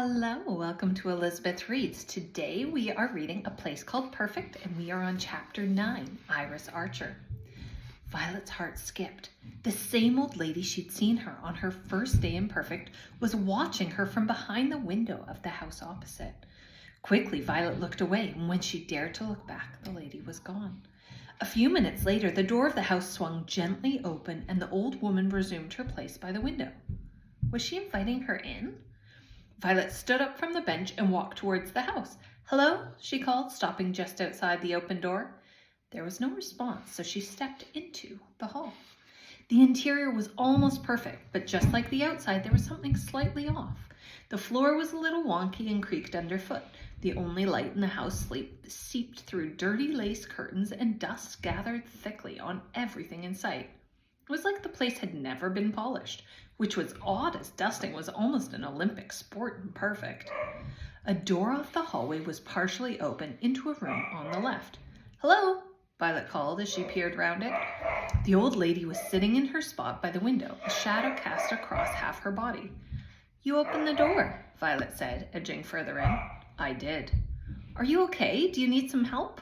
Hello, welcome to Elizabeth Reads. Today we are reading A Place Called Perfect and we are on chapter 9, Iris Archer. Violet's heart skipped. The same old lady she'd seen her on her first day in Perfect was watching her from behind the window of the house opposite. Quickly, Violet looked away, and when she dared to look back, the lady was gone. A few minutes later, the door of the house swung gently open and the old woman resumed her place by the window. Was she inviting her in? Violet stood up from the bench and walked towards the house. "Hello?" she called, stopping just outside the open door. There was no response, so she stepped into the hall. The interior was almost perfect, but just like the outside, there was something slightly off. The floor was a little wonky and creaked underfoot. The only light in the house seeped through dirty lace curtains, and dust gathered thickly on everything in sight. It was like the place had never been polished, which was odd as dusting was almost an Olympic sport in Perfect. A door off the hallway was partially open into a room on the left. "Hello," Violet called as she peered round it. The old lady was sitting in her spot by the window, a shadow cast across half her body. "You opened the door," Violet said, edging further in. "I did." "Are you okay? Do you need some help?"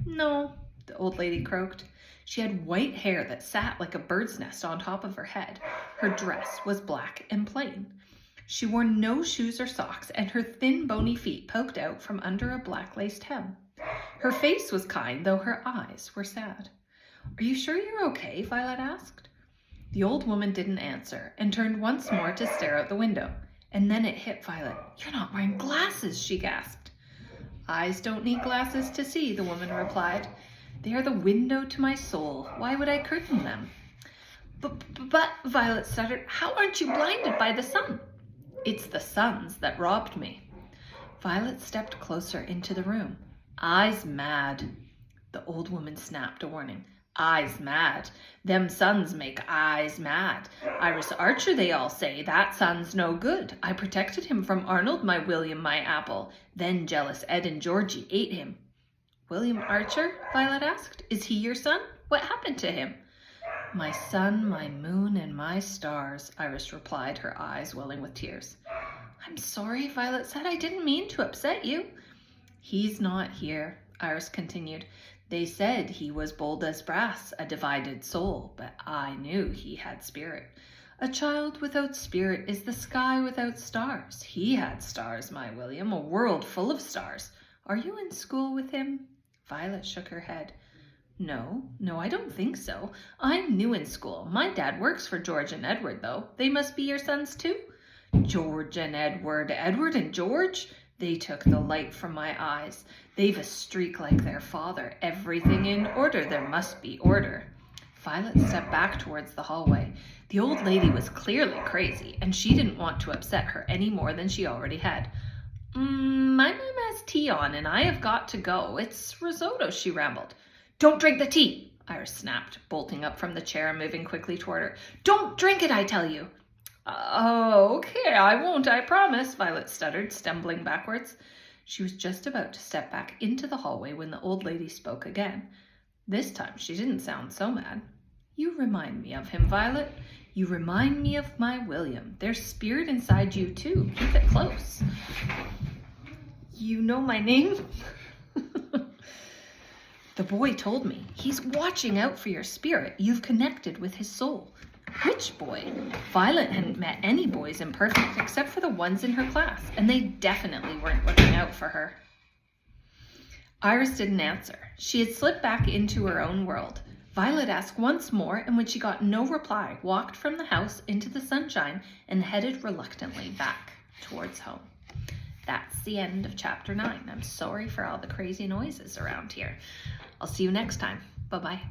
"No," the old lady croaked. She had white hair that sat like a bird's nest on top of her head. Her dress was black and plain. She wore no shoes or socks, and her thin, bony feet poked out from under a black laced hem. Her face was kind, though her eyes were sad. "Are you sure you're okay?" Violet asked. The old woman didn't answer and turned once more to stare out the window. And then it hit Violet. "You're not wearing glasses," she gasped. "Eyes don't need glasses to see," the woman replied. "They are the window to my soul. Why would I curtain them?" But, Violet stuttered, "how aren't you blinded by the sun?" "It's the suns that robbed me." Violet stepped closer into the room. "I's mad." The old woman snapped a warning. "I's mad. Them suns make I's mad. Iris Archer, they all say. That sun's no good. I protected him from Arnold, my William, my apple. Then jealous Ed and Georgie ate him." "William Archer?" Violet asked. "Is he your son? What happened to him?" "My sun, my moon, and my stars," Iris replied, her eyes welling with tears. "I'm sorry," Violet said. "I didn't mean to upset you." "He's not here," Iris continued. "They said he was bold as brass, a divided soul, but I knew he had spirit. A child without spirit is the sky without stars. He had stars, my William, a world full of stars. Are you in school with him?" Violet shook her head. No, I don't think so. I'm new in school. My dad works for George and Edward, though. They must be your sons, too?" "George and Edward. Edward and George?" They took the light from my eyes. "They've a streak like their father. Everything in order. There must be order." Violet stepped back towards the hallway. The old lady was clearly crazy, and she didn't want to upset her any more than she already had. My mom has tea on, and I have got to go. It's risotto," she rambled. "Don't drink the tea," Iris snapped, bolting up from the chair and moving quickly toward her. "Don't drink it, I tell you." "Oh, okay, I won't, I promise," Violet stuttered, stumbling backwards. She was just about to step back into the hallway when the old lady spoke again. This time she didn't sound so mad. "You remind me of him, Violet. You remind me of my William. There's spirit inside you, too. Keep it close." "You know my name?" "The boy told me. He's watching out for your spirit. You've connected with his soul." "Which boy?" Violet hadn't met any boys in Perfect except for the ones in her class, and they definitely weren't looking out for her. Iris didn't answer. She had slipped back into her own world. Violet asked once more, and when she got no reply, walked from the house into the sunshine and headed reluctantly back towards home. That's the end of chapter 9. I'm sorry for all the crazy noises around here. I'll see you next time. Bye-bye.